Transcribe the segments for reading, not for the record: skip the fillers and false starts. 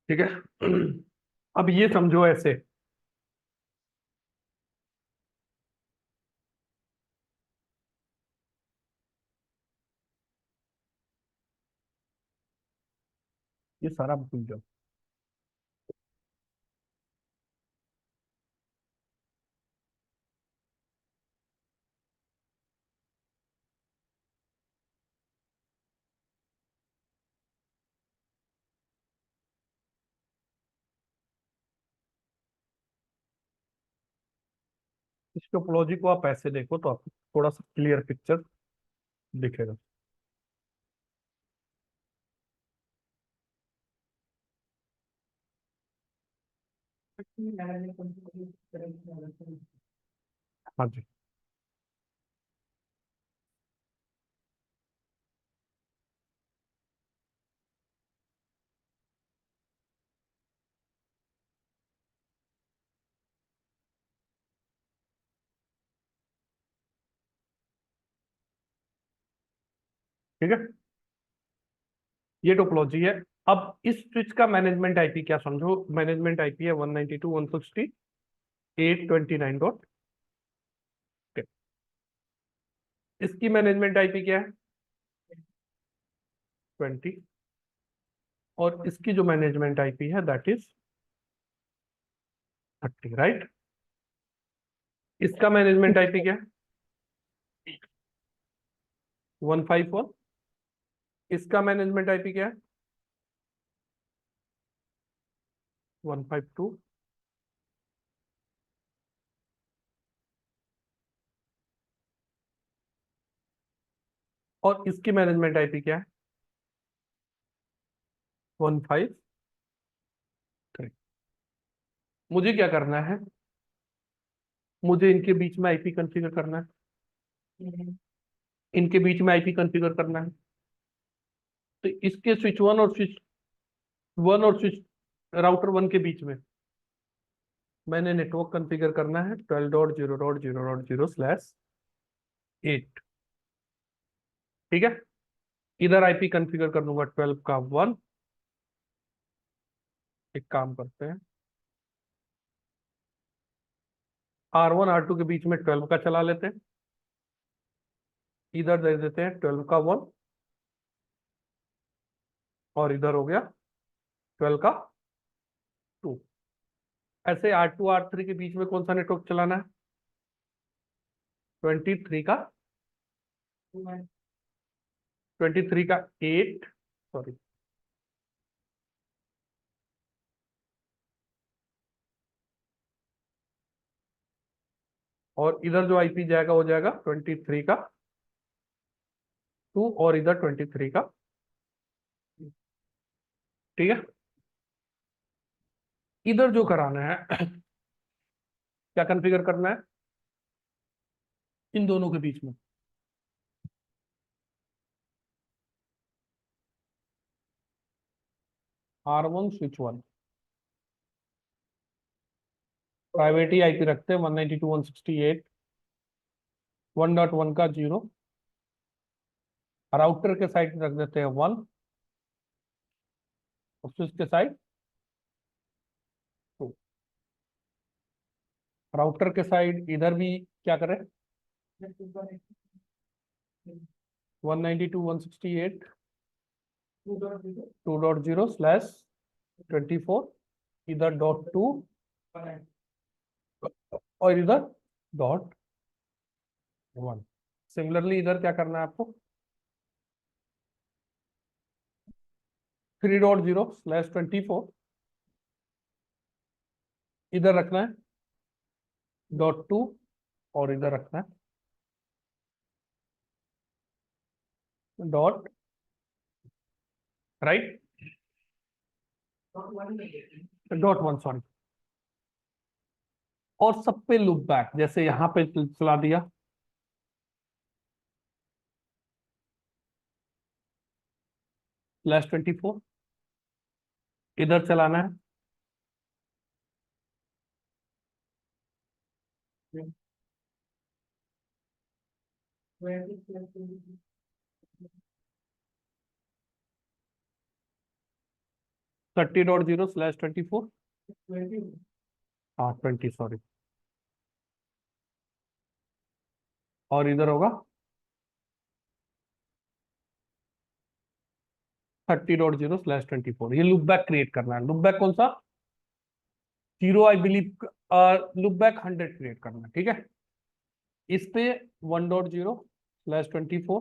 ठीक है। अब ये समझो ऐसे, ये सारा भूल जाओ। इस टोपोलॉजी को आप ऐसे देखो तो आपको थोड़ा सा क्लियर पिक्चर दिखेगा। हाँ जी। ठीक है, ये टोपोलॉजी है। अब इस स्विच का मैनेजमेंट आईपी क्या समझो, मैनेजमेंट आईपी है 192.168.29. इसकी मैनेजमेंट आईपी क्या है? 20। और इसकी जो मैनेजमेंट आईपी है दैट इज 30, राइट। इसका मैनेजमेंट आईपी क्या है? 151। इसका मैनेजमेंट आईपी क्या है? 152। और इसकी मैनेजमेंट आईपी क्या है? 153। मुझे क्या करना है? मुझे इनके बीच में आईपी कॉन्फ़िगर करना है। इनके बीच में आईपी कॉन्फ़िगर करना है। तो इसके स्विच 1 और स्विच राउटर 1 के बीच में मैंने नेटवर्क कॉन्फ़िगर करना है 12.0.0.0/8। ठीक है। इधर आईपी कॉन्फ़िगर कर दूंगा 12 का 1। एक काम करते हैं, R1 R2 के बीच में 12 का चला लेते हैं। इधर दे देते हैं 12 का 1। और इधर हो गया 12 का 2। ऐसे R2 R3 के बीच में कौन सा नेटवर्क चलाना है? 23 का 8, सॉरी, और इधर जो आईपी जाएगा वो जाएगा 23 का 2 और इधर 23 का। ठीक है। इधर जो कराना है क्या कॉन्फ़िगर करना है? इन दोनों के बीच में R1 स्विच 1 प्राइवेट ही आईपी रखते हैं 192.168.1.1 का 0। राउटर के साइड रख देते हैं 1 और स्विच के साइड 2। राउटर के साइड इधर भी क्या करें? 192.168.2.0/24, इधर .2 और इधर .1। सिमिलरली इधर क्या करना है आपको? 3.0/24 इधर रखना है .2 और इधर रखना है डॉट, राइट, .1, सॉरी। और सब पे लूप बैक जैसे यहां पे चला दिया /24 इधर चलाना है 30.0/24, हाँ 20, सॉरी, और इधर होगा 30.0/24। ये लूप बैक क्रिएट करना है। लूप बैक कौन सा? 0 I believe, loop back 100 create करना है, ठीक है। इस पे 1.0/24,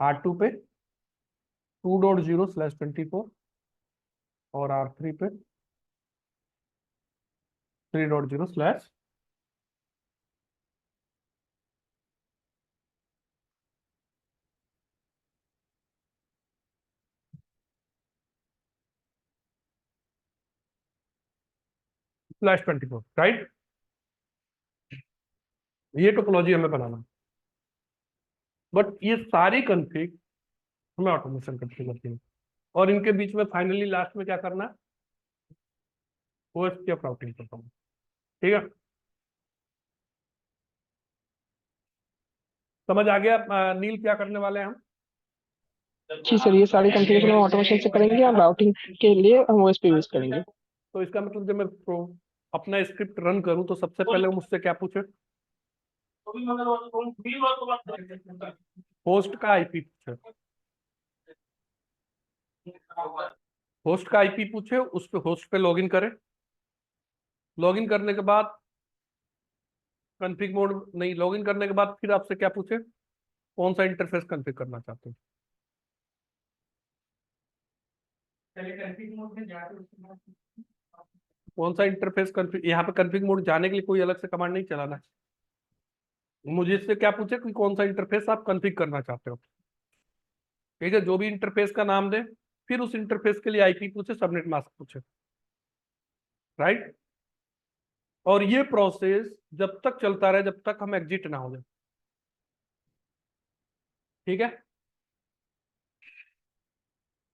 R2 पे 2.0/24 और R3 पे 3.0/। /24, राइट। ये टोपोलॉजी हमें बनाना, बट ये सारी कंफिग हमें ऑटोमेशन करके करती है, और इनके बीच में फाइनली लास्ट में क्या करना है? ओएसपीएफ राउटिंग करता हूँ, ठीक है। समझ आ गया नील क्या करने वाले हैं हम? जी सर, ये सारी कॉन्फ़िगरेशन हम ऑटोमेशन से करेंगे, हम राउटिंग के लिए हम ओएसपी यूज करेंगे। तो इसका मतलब जब मैं अपना स्क्रिप्ट रन करूं तो सबसे पहले वो मुझसे क्या पूछे? होस्ट का आईपी पूछे, होस्ट का आईपी पूछे, उस पे होस्ट पे लॉगिन करे। लॉगिन करने के बाद कॉन्फ़िग मोड नहीं, लॉगिन करने के बाद फिर आपसे क्या पूछे? कौन सा इंटरफेस कॉन्फ़िग करना चाहते हो? कौन सा इंटरफेस कॉन्फ़िग, यहाँ पे कॉन्फ़िग मोड जाने के लिए कोई अलग से कमांड नहीं चलाना है। मुझे इससे क्या पूछे कि कौन सा इंटरफेस आप कॉन्फ़िग करना चाहते हो, ठीक है। जो भी इंटरफेस का नाम दे, फिर उस इंटरफेस के लिए आईपी पूछे, सबनेट मास्क पूछे, राइट। और ये प्रोसेस जब तक चलता रहे जब तक हम एग्जिट ना हो जाए, ठीक है।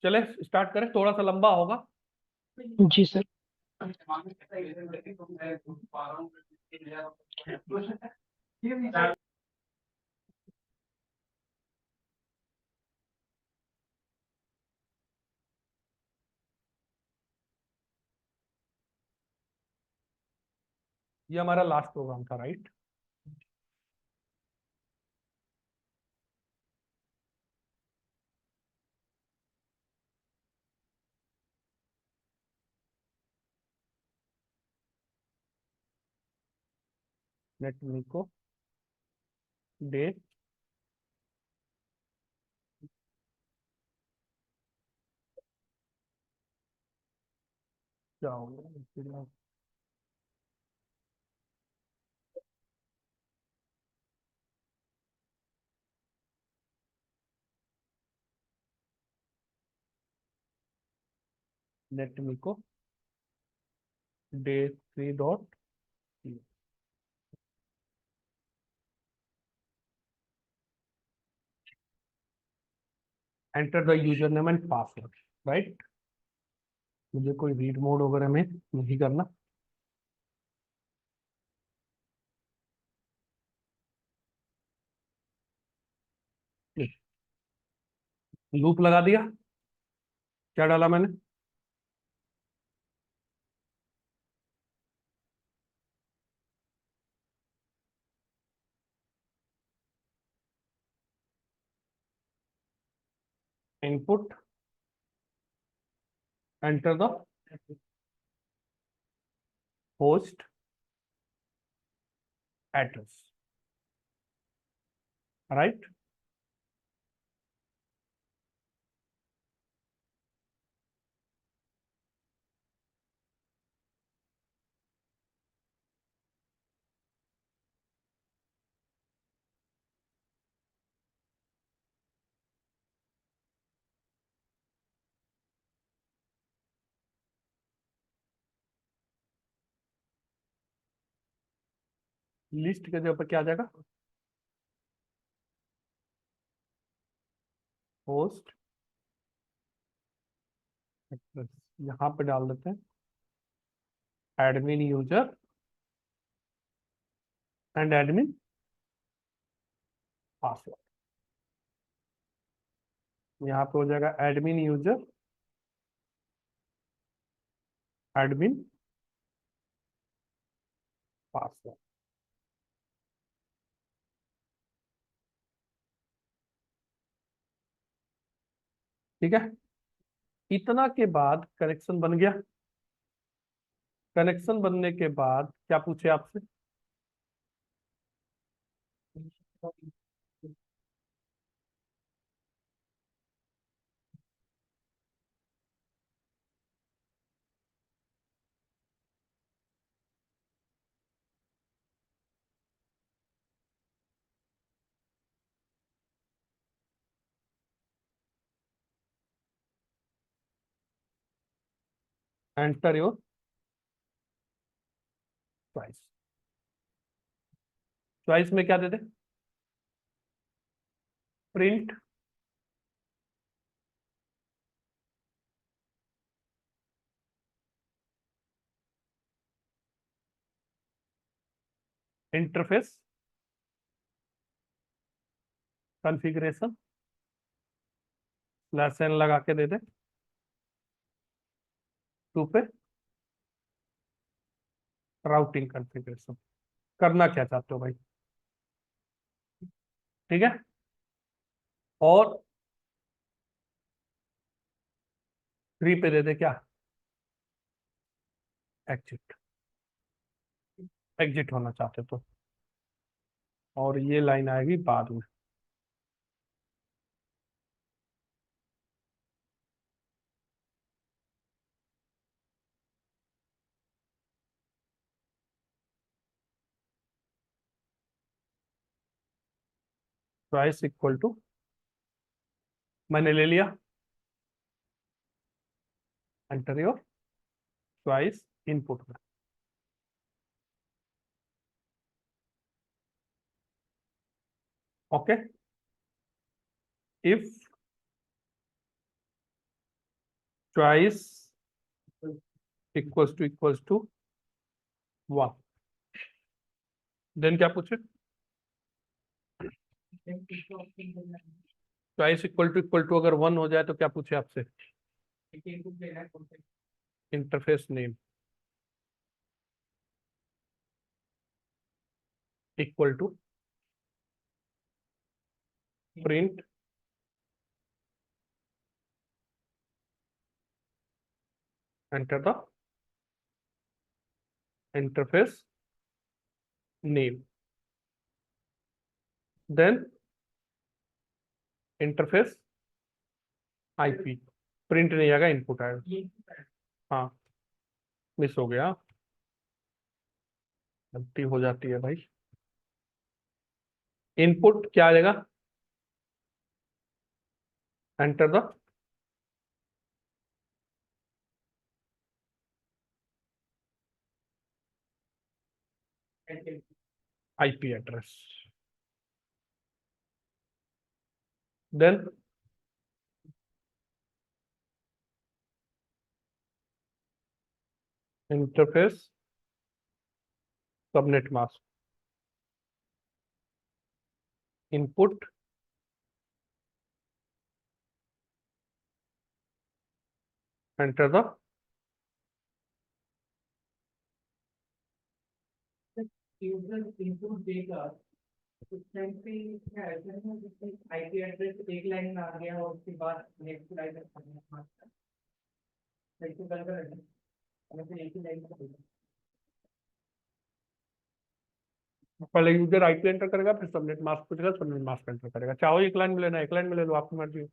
चले स्टार्ट करें, थोड़ा सा लंबा होगा। जी सर। ये हमारा लास्ट प्रोग्राम था, राइट। नेट को डे क्या हो गया? नेट को day3. Enter the user name and password, right. मुझे कोई रीड मोड वगैरह में नहीं करना। लूप लगा दिया। क्या डाला मैंने? Input, enter the host address, right. List के जगह पर क्या आ जाएगा? होस्ट एड्रेस, यहाँ पे डाल देते हैं admin user and admin password. यहाँ पे हो जाएगा एडमिन यूजर, एडमिन पासवर्ड। ठीक है, इतना के बाद कनेक्शन बन गया। कनेक्शन बनने के बाद क्या पूछे आपसे? Enter your choice. चॉइस में क्या दे दे? Print interface configuration slash n लगा के दे दे। टू पे राउटिंग कॉन्फ़िगरेशन। करना क्या चाहते हो भाई? ठीक है, और थ्री पे दे दे क्या? एग्जिट। एग्जिट होना चाहते तो, और ये लाइन आएगी बाद में। प्राइस इक्वल टू, मैंने ले लिया, एंटर योर चॉइस इनपुट में। Okay, if choice equals to one, then क्या पूछे? चॉइस इक्वल टू अगर वन हो जाए तो क्या पूछे आपसे? Interface name equal to print enter the interface name, then interface IP. Print नहीं आएगा, इनपुट आएगा। हाँ, मिस हो गया, गलती हो जाती है भाई। इनपुट क्या आएगा? Enter the IP address, then interface subnet mask, input enter the user input देगा, उस टाइम पे क्या ऐसा है जैसे आईपी एड्रेस एक लाइन में आ गया और उसके बाद नेक्स्ट लाइन में करना ऐसे गड़बड़ है, हमें एक ही लाइन में होगा। पहले यूजर आईपी एंटर करेगा, फिर सबनेट मास्क पूछेगा, सबनेट मास्क एंटर करेगा। चाहो एक लाइन में लेना, एक लाइन में ले लो, आपकी मर्जी है।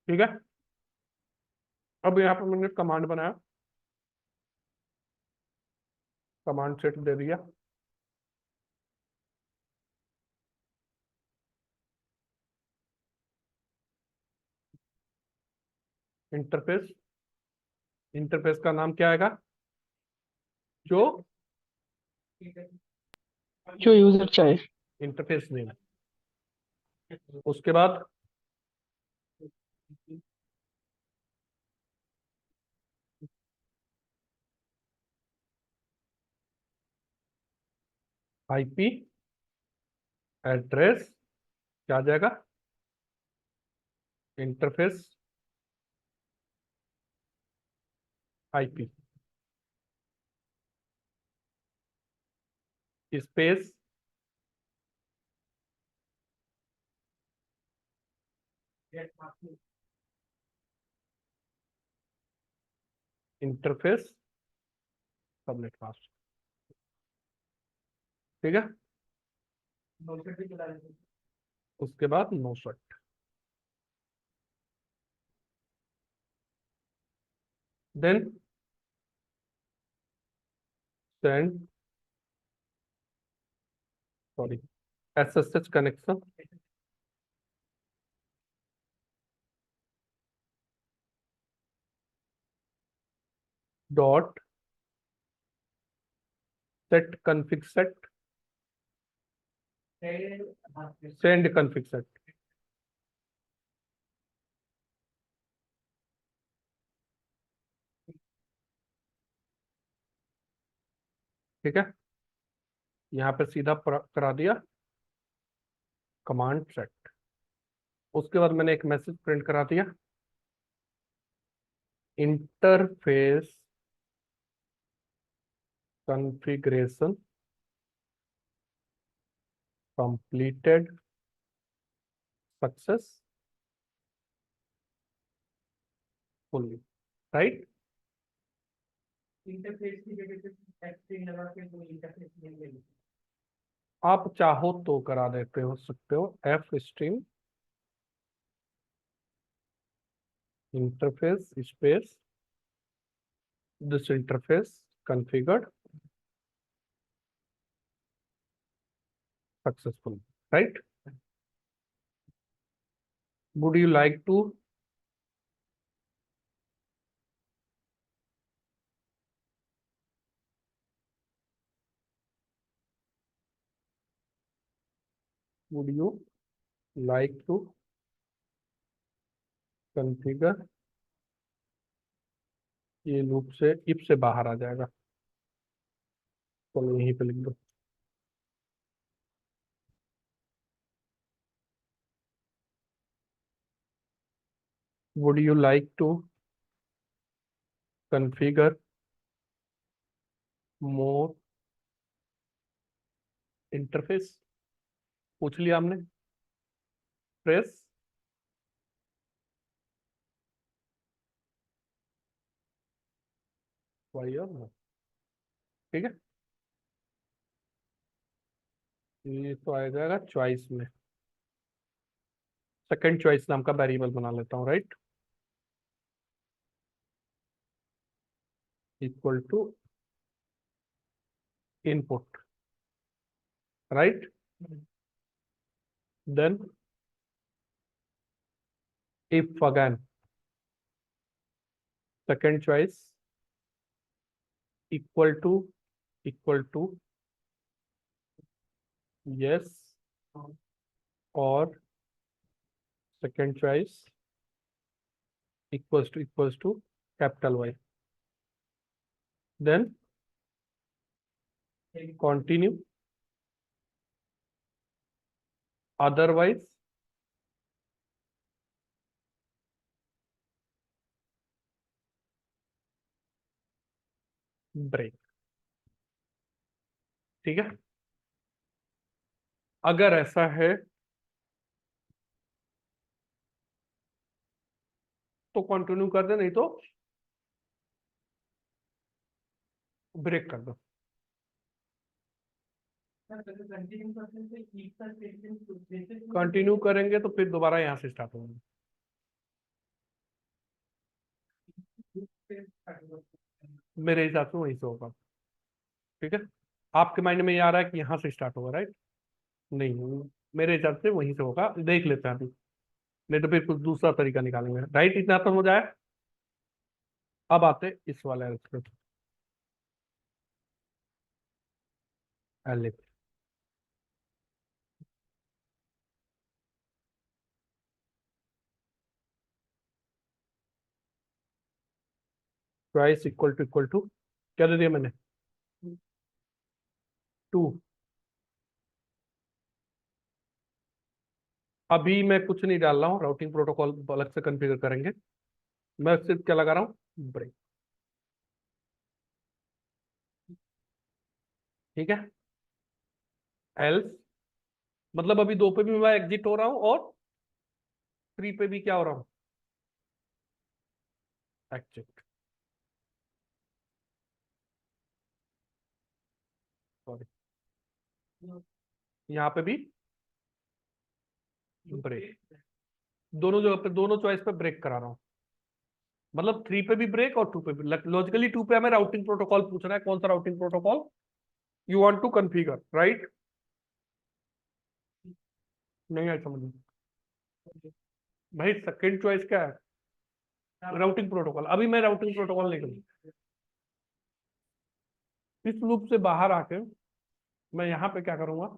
ठीक है, अब यहाँ पर मैंने कमांड बनाया, कमांड सेट दे दिया। इंटरफेस, इंटरफेस का नाम क्या आएगा? जो जो यूजर चाहे। इंटरफेस नेम, उसके बाद आईपी एड्रेस क्या आ जाएगा? Interface IP space interface subnet mask. ठीक है, भी चला देंगे। उसके बाद no shut, then send sorry SSH connection dot set config set send config set. ठीक है, यहाँ पे सीधा करा दिया कमांड सेट। उसके बाद मैंने एक मैसेज प्रिंट करा दिया, interface configuration completed successfully, right. Interface की जगह पे स्क्रीन लगा के वो इंटरफेस नहीं लेंगे। आप चाहो तो करा देते हो सकते हो F stream interface space this interface configured successfully, right? Would you like to would you like to configure? ये लूप से इफ से बाहर आ जाएगा, तो यहीं पे लिख दो would you like to configure more interface? पूछ लिया हमने, प्रेस वाई और नो। ठीक है, ये तो आ जाएगा चॉइस में, सेकंड चॉइस नाम का वेरिएबल बना लेता हूँ, right, equal to input, right. Then if again second choice equal to yes or second choice equals to capital Y, then continue, otherwise break. ठीक है, अगर ऐसा है तो कंटिन्यू कर दे, नहीं तो ब्रेक कर दो। कंटिन्यू करेंगे तो फिर दोबारा यहाँ से स्टार्ट होगा, मेरे हिसाब से वहीं से होगा। ठीक है, आपके माइंड में ये आ रहा है कि यहाँ से स्टार्ट होगा, राइट, नहीं, मेरे हिसाब से वहीं से होगा, देख लेते हैं अभी, नहीं तो फिर कुछ दूसरा तरीका निकालेंगे, राइट। इतना तो हो जाए। अब आते इस वाले एलिफ, प्राइस इक्वल टू क्या दे दिया मैंने, 2, अभी मैं कुछ नहीं डाल रहा हूँ, राउटिंग प्रोटोकॉल अलग से कॉन्फ़िगर करेंगे। मैं सिर्फ क्या लगा रहा हूँ, ब्रेक। ठीक है, एल्स मतलब अभी 2 पे भी मैं एग्जिट हो रहा हूँ और 3 पे भी क्या हो रहा हूँ, एग्जिट। सॉरी, यहाँ पे भी ब्रेक। दोनों जगह पे, दोनों चॉइस पे ब्रेक करा रहा हूँ। मतलब 3 पे भी ब्रेक और 2 पे भी। लॉजिकली 2 पे हमें राउटिंग प्रोटोकॉल पूछना है, कौन सा routing protocol you want to configure, right? नहीं आई समझ में भाई, सेकंड चॉइस क्या है, राउटिंग प्रोटोकॉल। अभी मैं राउटिंग प्रोटोकॉल नहीं करूँ, इस लूप से बाहर आके मैं यहाँ पे क्या करूंगा,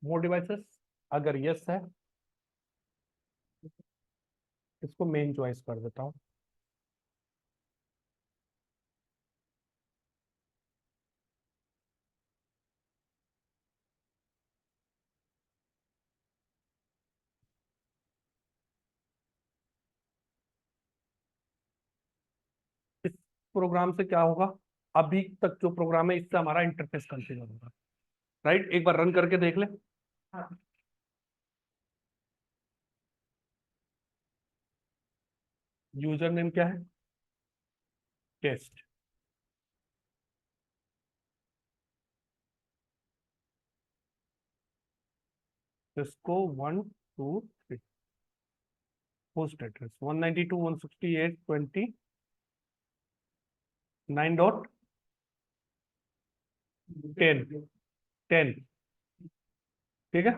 मोर डिवाइसेस अगर यस है, इसको मेन चॉइस कर देता हूँ। इस प्रोग्राम से क्या होगा, अभी तक जो प्रोग्राम है इससे हमारा इंटरफेस कॉन्फ़िगर होगा, राइट? एक बार रन करके देख ले। हाँ, यूजर नेम क्या है, टेस्ट। इसको 1 2 3 होस्ट एड्रेस 192.168.29.10 10। ठीक है,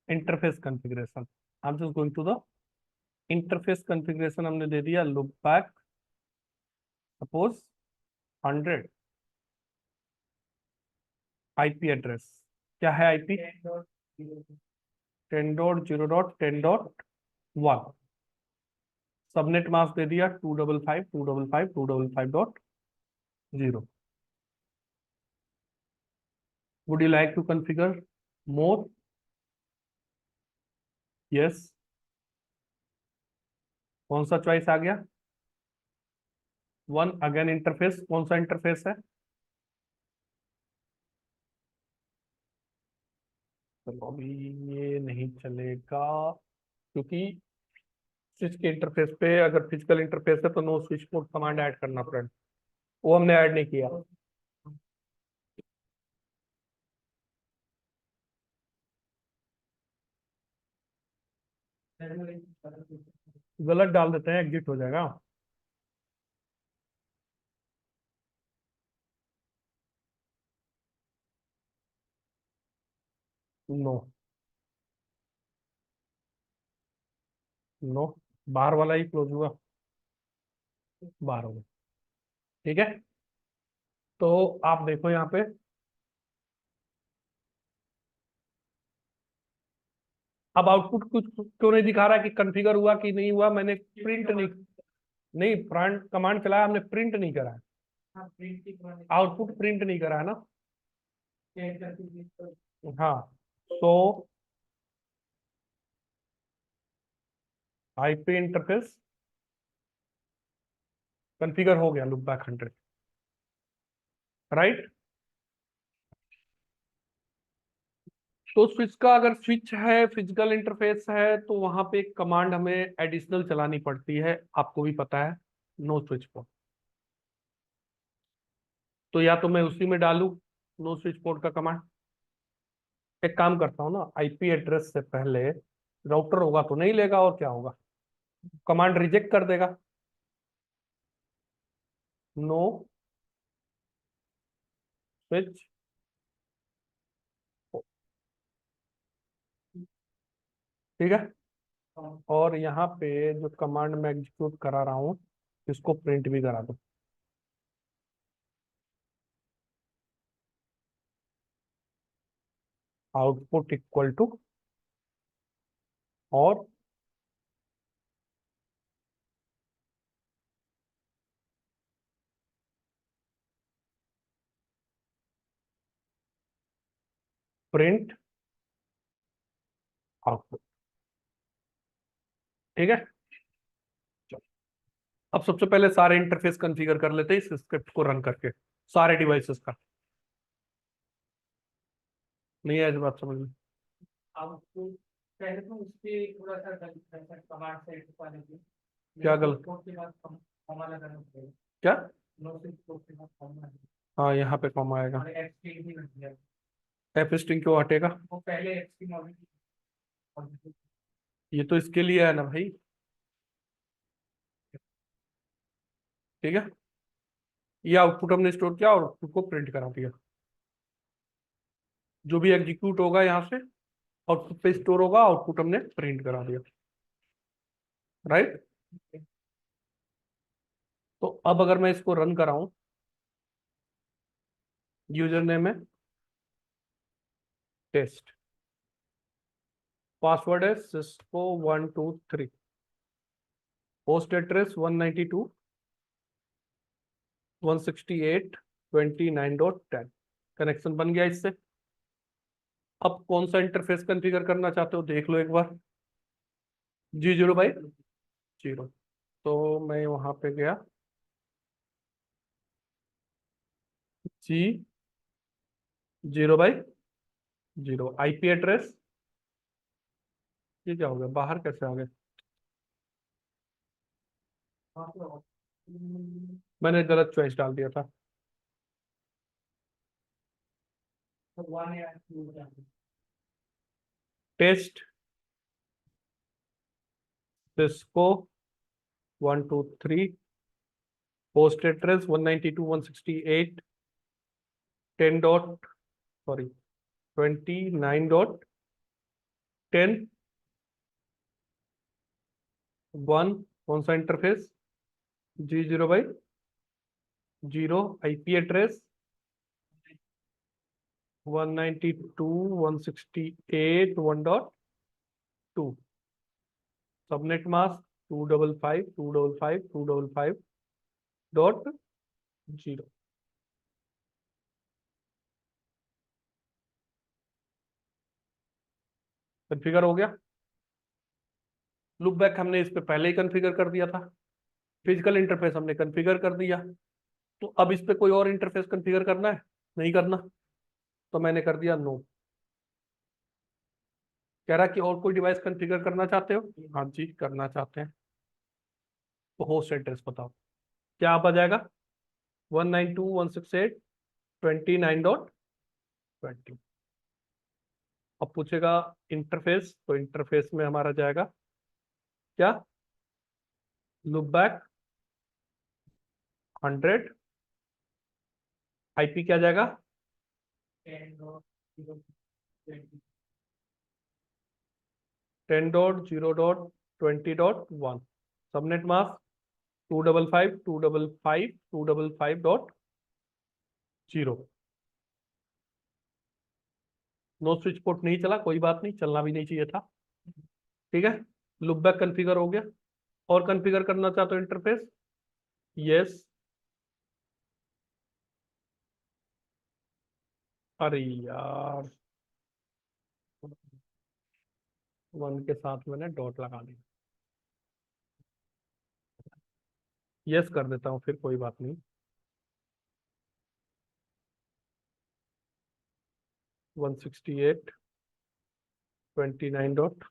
interface configuration. I am just going to the interface configuration. हमने दे दिया look back, suppose 100 IP address. क्या है आईपी, 10.0.10.1। सबनेट मास्क दे दिया 255.255.255.0। Would you like to configure more? Yes. कौन सा चॉइस आ गया, 1 अगेन इंटरफेस। कौन सा इंटरफेस है, चलो अभी ये नहीं चलेगा, क्योंकि स्विच के इंटरफेस पे अगर फिजिकल इंटरफेस है तो know switch port command add करना पड़ेगा, वो हमने ऐड नहीं किया। गलत डाल देते हैं, एग्जिट हो जाएगा। नो, नो, बाहर वाला ही क्लोज हुआ, बाहर होगा। ठीक है, तो आप देखो यहाँ पे, अब आउटपुट कुछ क्यों नहीं दिखा रहा कि कॉन्फ़िगर हुआ कि नहीं हुआ। मैंने प्रिंट नहीं, नहीं फ्रंट कमांड चलाया, हमने प्रिंट नहीं करा है, हाँ, प्रिंट की कमांड आउटपुट प्रिंट नहीं करा है ना। चेंज करके भी तो हाँ, तो आईपी इंटरफेस कॉन्फ़िगर हो गया लूप बैक 100, राइट। तो स्विच का अगर स्विच है, फिजिकल इंटरफेस है, तो वहां पे एक कमांड हमें एडिशनल चलानी पड़ती है, आपको भी पता है, नो स्विच पोर्ट। तो या तो मैं उसी में डालूं नो स्विच पोर्ट का कमांड। एक काम करता हूँ ना, आईपी एड्रेस से पहले राउटर होगा तो नहीं लेगा, और क्या होगा, कमांड रिजेक्ट कर देगा। नो स्विच, ठीक है। और यहाँ पे जो कमांड मैं एग्जीक्यूट करा रहा हूँ, इसको प्रिंट भी करा दो। आउटपुट इक्वल टू, और प्रिंट आउटपुट, ठीक है। चलो, अब सबसे पहले सारे इंटरफेस कॉन्फ़िगर कर लेते हैं इस स्क्रिप्ट को रन करके, सारे डिवाइसेस का। नहीं है इस बात समझ में? आपको पहले तो उसके थोड़ा सा कमांड सेट करने की क्या गलत? कोड के बाद कॉमा लगाना पड़ेगा। क्या? नो स्विच कोड के बाद कॉमा हाँ, यहाँ पे कॉमा आएगा। और एफस्ट्रिंग भी बन गया। एफ स्ट्रिंग क्यों हटेगा? वो पहले एफस्ट्रिंग ऑलरेडी ये तो इसके लिए है ना भाई, ठीक है। ये आउटपुट हमने स्टोर किया और आउटपुट को प्रिंट करा दिया। जो भी एग्जीक्यूट होगा यहाँ से आउटपुट पे स्टोर होगा, आउटपुट हमने प्रिंट करा दिया, राइट। तो अब अगर मैं इसको रन कराऊं, यूजर नेम है टेस्ट, पासवर्ड है सिस्को 123, पोस्ट एड्रेस 192.168.29.10, कनेक्शन बन गया इससे। अब कौन सा इंटरफेस कॉन्फ़िगर करना चाहते हो देख लो एक बार। G0/0, तो मैं वहां पे गया, G0/0 आईपी एड्रेस। ये क्या हो गया, बाहर कैसे आ गए? मैंने गलत चॉइस डाल दिया था। वन या two test Cisco 123, post address 192.168.10 dot, sorry 29.10 1। कौन सा interface? G0/0 IP address 192.168.1.2, subnet mask 255.255.255.0। Configure हो गया। लूप बैक हमने इस पे पहले ही कॉन्फ़िगर कर दिया था, फिजिकल इंटरफेस हमने कॉन्फ़िगर कर दिया। तो अब इस पे कोई और इंटरफेस कॉन्फ़िगर करना है? नहीं करना, तो मैंने कर दिया नो। कह रहा कि और कोई डिवाइस कॉन्फ़िगर करना चाहते हो? हाँ जी, करना चाहते हैं। तो होस्ट एड्रेस बताओ, क्या आप आ जाएगा? 192.168.29.20। अब पूछेगा इंटरफेस, तो इंटरफेस में हमारा जाएगा क्या, लूप बैक 100, आईपी क्या जाएगा, 10.0.20.1, subnet mask 255.255.255.0। Know switch port नहीं चला, कोई बात नहीं, चलना भी नहीं चाहिए था, ठीक है। लूप बैक कॉन्फ़िगर हो गया। और कॉन्फ़िगर करना चाहते हो इंटरफेस? यस। अरे यार, 1 के साथ मैंने डॉट लगा दिया। यस कर देता हूँ, फिर कोई बात नहीं। 168 29 डॉट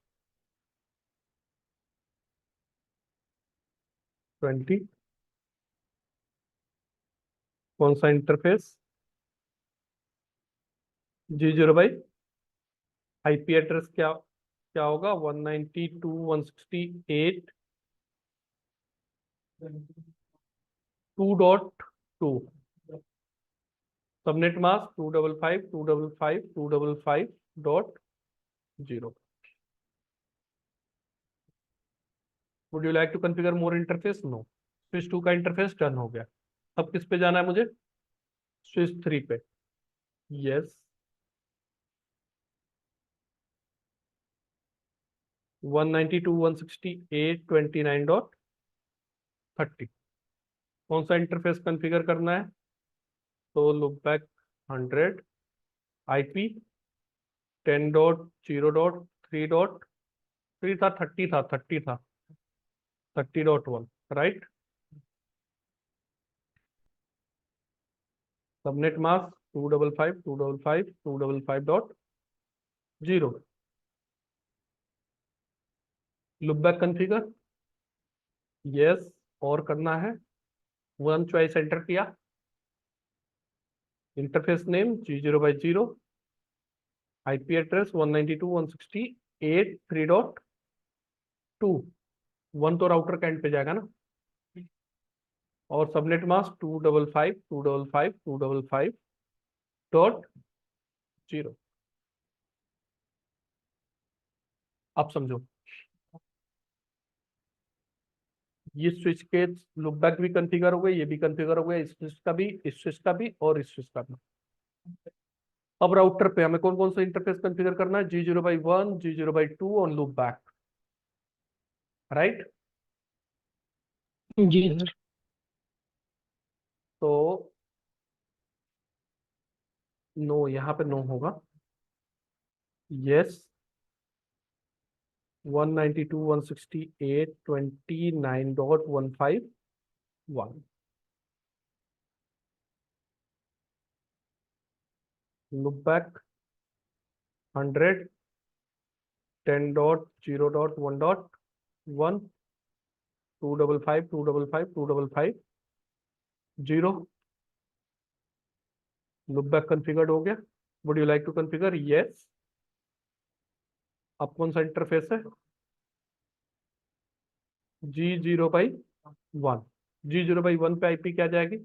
20। कौन सा interface? G0 by IP address क्या क्या होगा? 192.168 2.2। Subnet mask 255.255.255.0। Would you like to configure more interface? No. Switch 2 का इंटरफेस डन हो गया। अब किस पे जाना है मुझे? स्विच 3 पे। यस। 192.168.29.30। कौन सा इंटरफेस कॉन्फ़िगर करना है? तो लुप बैक 100 आईपी 10.0.3.3 था, 30.1 right. Subnet mask 255.255.255.0। Loop back configure yes और करना है। वन चॉइस एंटर किया। Interface name G0/0 IP address 192.168.3.2। 1 तो राउटर के एंड पे जाएगा ना। और सबनेट मास्क 255.255.255.0। आप समझो, ये स्विच के लुप बैक भी कॉन्फ़िगर हो गए, ये भी कॉन्फ़िगर हो गए, इस स्विच का भी, इस स्विच का भी और इस स्विच का भी। अब राउटर पे हमें कौन कौन सा इंटरफेस कॉन्फ़िगर करना है? G0/1 G0/2 और लूप बैक, राइट। जी सर। तो नो, यहाँ पे नो होगा। Yes 192.168.29.151। Loop back 100 10.0.1.1 255.255.255.0। Loop back configured हो गया। Would you like to configure? Yes. अब कौन सा इंटरफेस है? G0/1। G0/1 पे आईपी क्या जाएगी?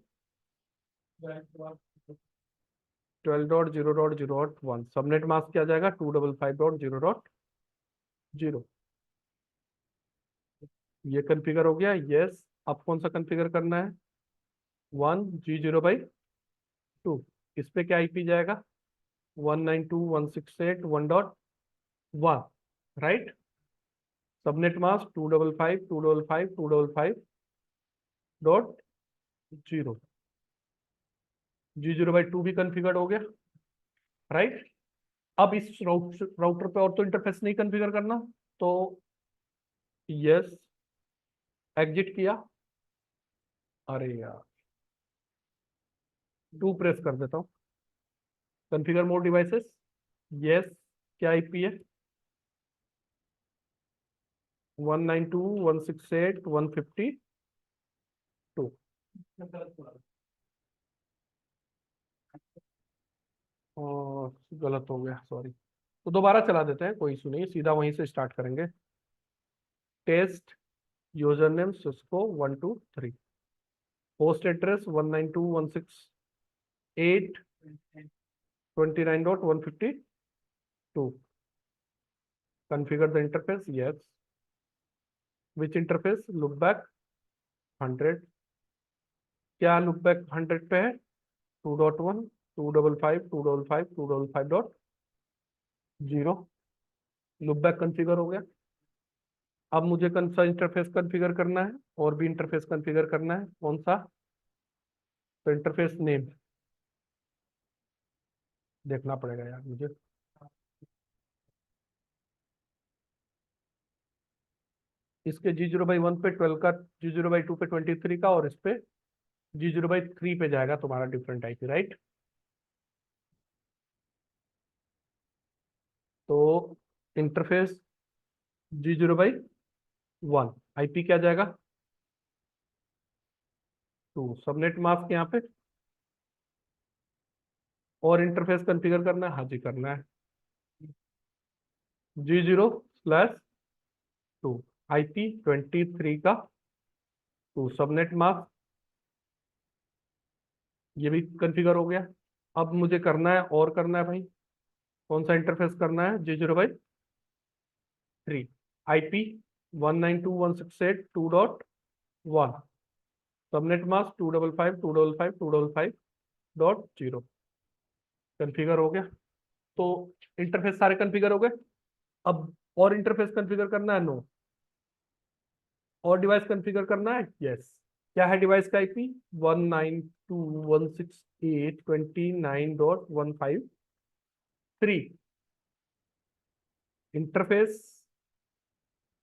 12.0.0.1। सबनेट मास्क क्या जाएगा? 255.0.0। ये कॉन्फ़िगर हो गया। यस। अब कौन सा कॉन्फ़िगर करना है? 1 G0/2। इस पे क्या आईपी जाएगा? 192.168.1.1 राइट। Subnet mask 255.255.255.0। G0/2 भी कॉन्फ़िगर हो गया, राइट। अब इस राउटर पे और तो इंटरफेस नहीं कॉन्फ़िगर करना, तो यस एग्जिट किया। अरे यार, 2 प्रेस कर देता हूँ। कॉन्फ़िगर मोर डिवाइसेस यस। क्या आईपी है? 192.168.152। और गलत हो गया, सॉरी। तो दोबारा चला देते हैं, कोई इशू नहीं है, सीधा वहीं से स्टार्ट करेंगे। Test user name Cisco 123। Host address 192.168.29.152। Configure the interface yes. Which interface? Look back 100। क्या लुक बैक 100 पे है? 2.1 255.255.255.0। लुक बैक कॉन्फ़िगर हो गया। अब मुझे कौन सा इंटरफेस कॉन्फ़िगर करना है? और भी इंटरफेस कॉन्फ़िगर करना है। कौन सा? तो इंटरफेस नेम देखना पड़ेगा यार मुझे। इसके G0/1 पे 12 का, G0/2 पे 23 का, और इस पे G0/3 पे जाएगा तुम्हारा डिफरेंट आईपी, राइट। तो इंटरफेस G0/1, आईपी क्या जाएगा 2, सबनेट मास्क यहाँ पे, और इंटरफेस कॉन्फ़िगर करना है, हाँ जी करना है, G0/2, IP 23 का 2, सबनेट मास्क, ये भी कॉन्फ़िगर हो गया। अब मुझे करना है, और करना है भाई, कौन सा इंटरफेस करना है, G0/3, IP 192.168.2.1, subnet mask 255.255.255.0, configure हो गया। तो इंटरफेस सारे कॉन्फ़िगर हो गए। अब और इंटरफेस कॉन्फ़िगर करना है, नो। और डिवाइस कॉन्फ़िगर करना है, यस। क्या है डिवाइस का आईपी, 192.168.29.153। इंटरफेस,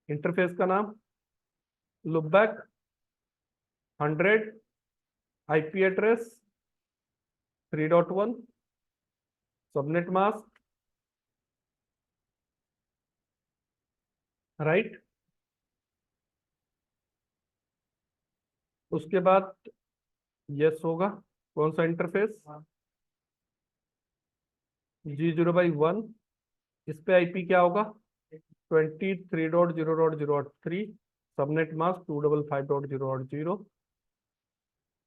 इंटरफेस का नाम लुपबैक 100, IP address 3.1, subnet mask, right. उसके बाद यस होगा, कौन सा इंटरफेस, G0/1, इस पे आईपी क्या होगा 23.0.0.3, सबनेट मास्क 255.0.0,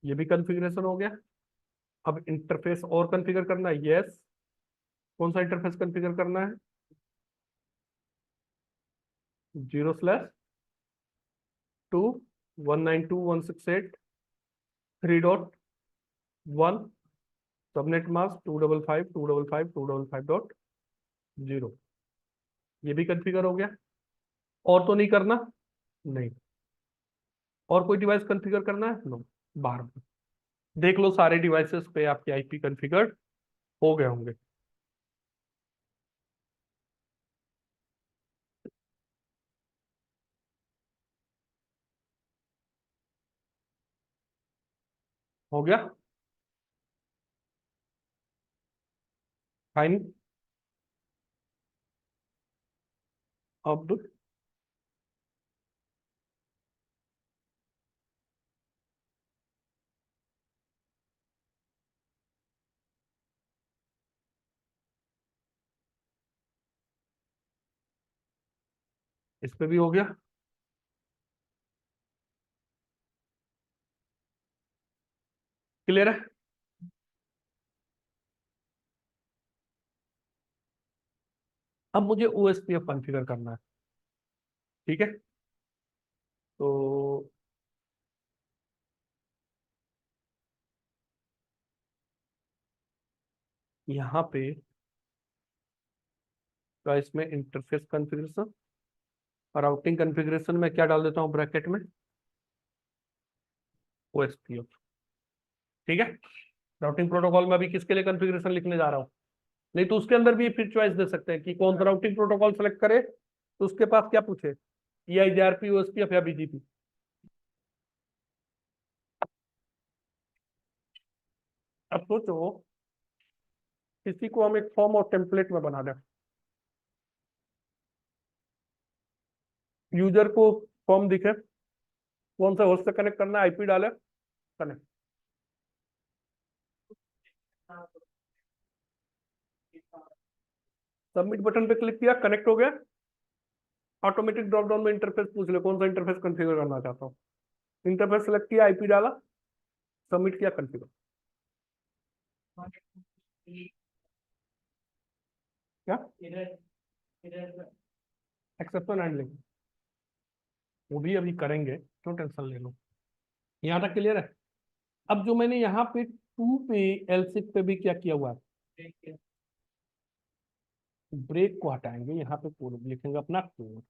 ये भी कॉन्फ़िगरेशन हो गया। अब इंटरफेस और कॉन्फ़िगर करना है, यस। कौन सा इंटरफेस कॉन्फ़िगर करना है, 0/2 192.168.3.1, सबनेट मास्क 255.255.255.0, ये भी कॉन्फ़िगर हो गया। और तो नहीं करना, नहीं। और कोई डिवाइस कॉन्फ़िगर करना है, नो। बाहर देख लो, सारे डिवाइसेस पे आपके आईपी कॉन्फ़िगर्ड हो गए होंगे। हो गया, फाइन। अब इस पे भी हो गया, क्लियर है। अब मुझे ओएसपीएफ कॉन्फ़िगर करना है, ठीक है। तो यहाँ पे का इसमें इंटरफेस कॉन्फ़िगरेशन और राउटिंग कॉन्फ़िगरेशन में क्या डाल देता हूँ ब्रैकेट में, ओएसपीएफ, ठीक है। राउटिंग प्रोटोकॉल में अभी किसके लिए कॉन्फ़िगरेशन लिखने जा रहा हूँ, नहीं तो उसके अंदर भी फिर चॉइस दे सकते हैं कि कौन सा राउटिंग प्रोटोकॉल सेलेक्ट करे। तो उसके पास क्या पूछे, EIGRP, ओएसपीएफ या BGP। अब सोचो, किसी को हम एक फॉर्म और टेम्पलेट में बना दें, यूजर को फॉर्म दिखे, कौन सा होस्ट से कनेक्ट करना है, आईपी डाले, कनेक्ट, सबमिट बटन पे क्लिक किया, कनेक्ट हो गया। ऑटोमेटिक ड्रॉप डाउन में इंटरफेस पूछ ले, कौन सा इंटरफेस कॉन्फ़िगर करना चाहता हूँ, इंटरफेस सेलेक्ट किया, आईपी डाला, सबमिट किया, कॉन्फ़िगर। क्या एक्सेप्शन हैंडलिंग, वो भी अभी करेंगे, क्यों टेंशन ले लो। यहाँ तक क्लियर है। अब जो मैंने यहाँ पे 2 पे L6 पे भी क्या किया हुआ है, ब्रेक को हटाएंगे, यहाँ पे कोड लिखेंगे अपना कोड,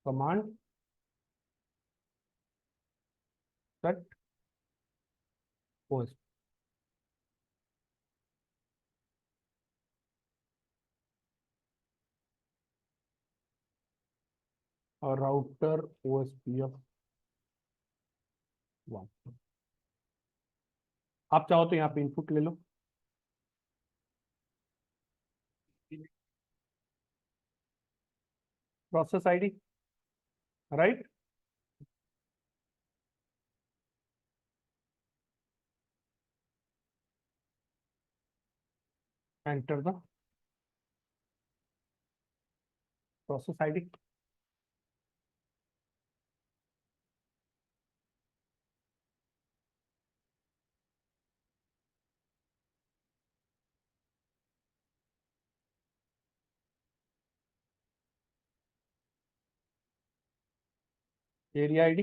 कमांड सेट ओएस, और राउटर OSPF 1। आप चाहो तो यहाँ पे इनपुट ले लो, process ID, right. Enter the process ID. Area ID,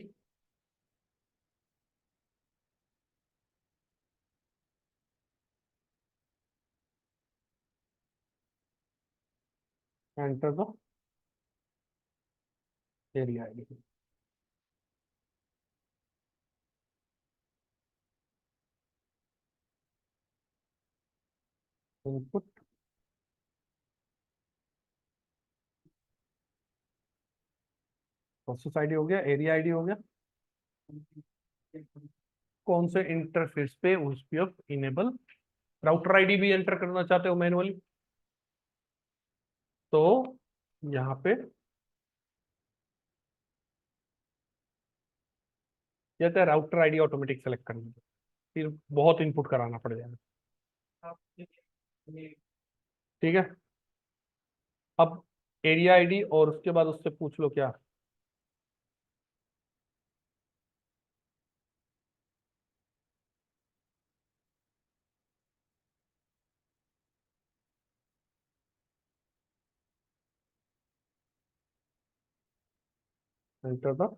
enter the area ID. Input, process ID हो गया, एरिया आईडी हो गया। कौन से इंटरफेस पे OSPF इनेबल, राउटर आईडी भी एंटर करना चाहते हो मैनुअली, तो यहाँ पे कहते हैं राउटर आईडी ऑटोमेटिक सेलेक्ट करना, फिर बहुत इनपुट कराना पड़ जाएगा। ठीक है, अब एरिया आईडी और उसके बाद उससे पूछ लो क्या, enter the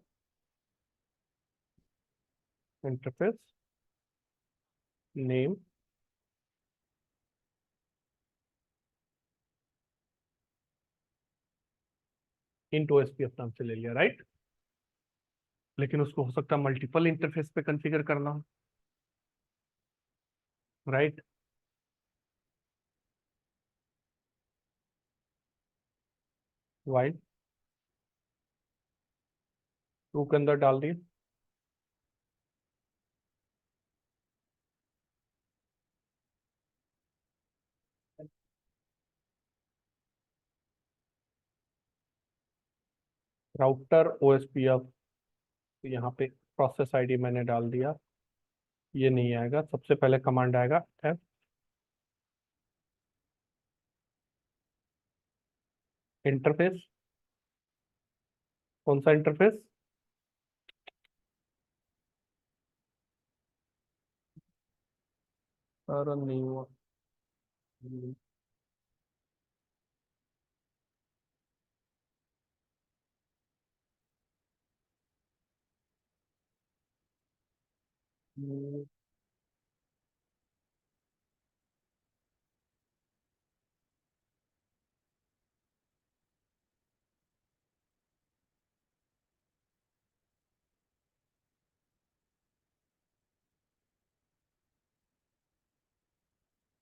interface name, into OSPF नाम से ले लिया, राइट। लेकिन उसको हो सकता है मल्टीपल इंटरफेस पे कॉन्फ़िगर करना हो, राइट। वाइल ट्रू के अंदर डाल दिए, राउटर OSPF, तो यहाँ पे प्रोसेस आईडी मैंने डाल दिया, ये नहीं आएगा, सबसे पहले कमांड आएगा F इंटरफेस। कौन सा इंटरफेस, नहीं हुआ,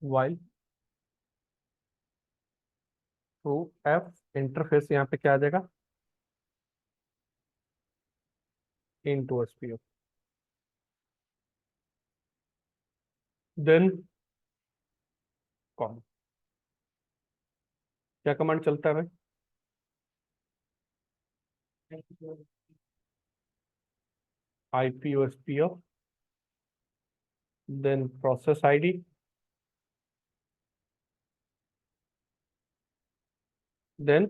वाइल ट्रू F इंटरफेस, यहाँ पे क्या आ जाएगा, इंटू OSPF, देन कॉम। क्या कमांड चलता है भाई, IP OSPF, then process ID, then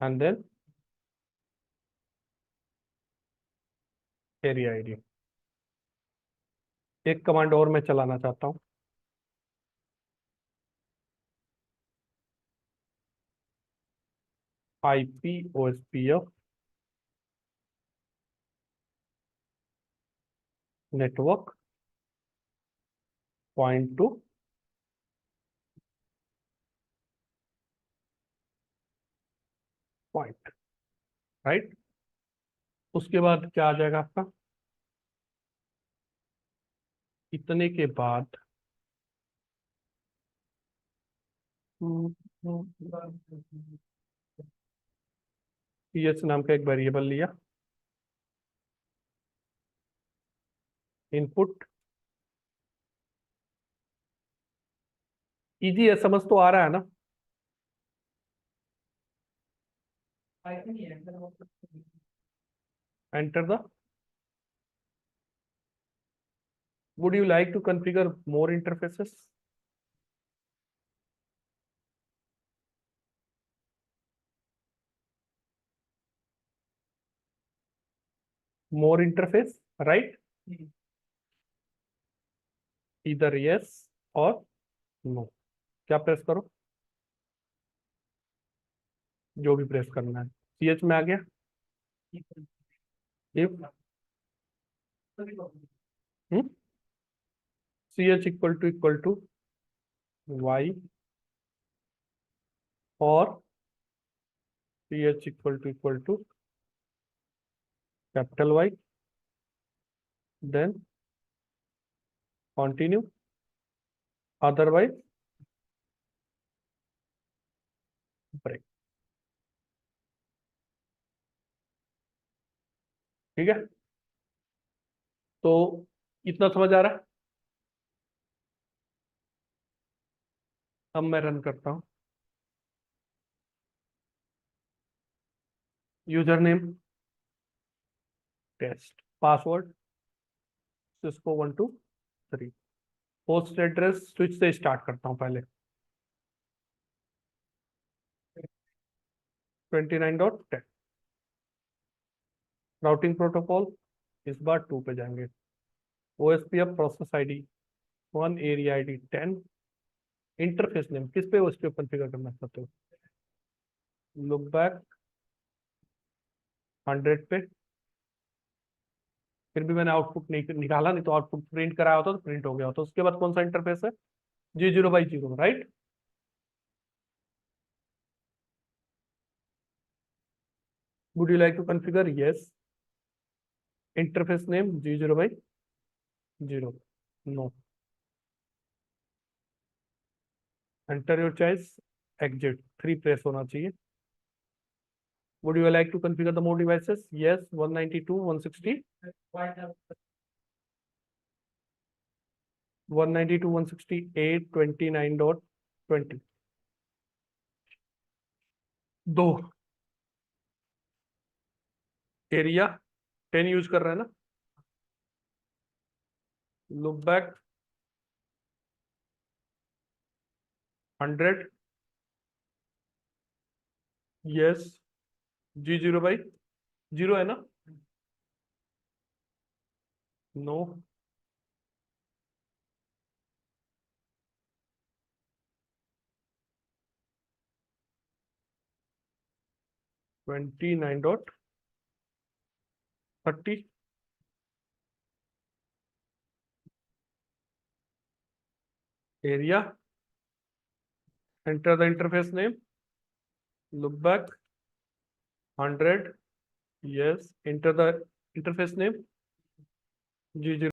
and then area ID. एक कमांड और मैं चलाना चाहता हूँ, IP OSPF network point to point, right. उसके बाद क्या आ जाएगा आपका, इतने के बाद ps नाम का एक वेरिएबल लिया, इनपुट इजी है, समझ तो आ रहा है ना? I think yeah, enter the, would you like to configure more interfaces? More interface, right? Either yes or no. क्या प्रेस करो? जो भी प्रेस करना है। ch में आ गया, if ch equal to y or ch equal to capital Y, then continue, otherwise break। ठीक है, तो इतना समझ आ रहा है? अब मैं रन करता हूं, user name test, password Cisco 123, post address switch से स्टार्ट करता हूं पहले 29.10, राउटिंग प्रोटोकॉल इस बार 2 पे जाएंगे, OSPF process ID 1, area ID 10, interface name किस पे OSPF कॉन्फ़िगर करना चाहते हो? लुक बैक 100 पे, फिर भी मैंने आउटपुट नहीं निकाला, नहीं तो आउटपुट प्रिंट कराया होता तो प्रिंट हो गया होता। उसके बाद कौन सा इंटरफेस है? G0/0, right? Would you like to configure? Yes. Interface name G0/0, no. Enter your choice, exit 3 press होना चाहिए। Would you like to configure the more devices? Yes, 192, 160, 192, 168, 29.20, 2 area 10 use कर रहे हैं ना, लुक बैक 100, यस, G0/0 है ना, no, $29.30, area, enter the interface name, look back 100, yes, enter the interface name G0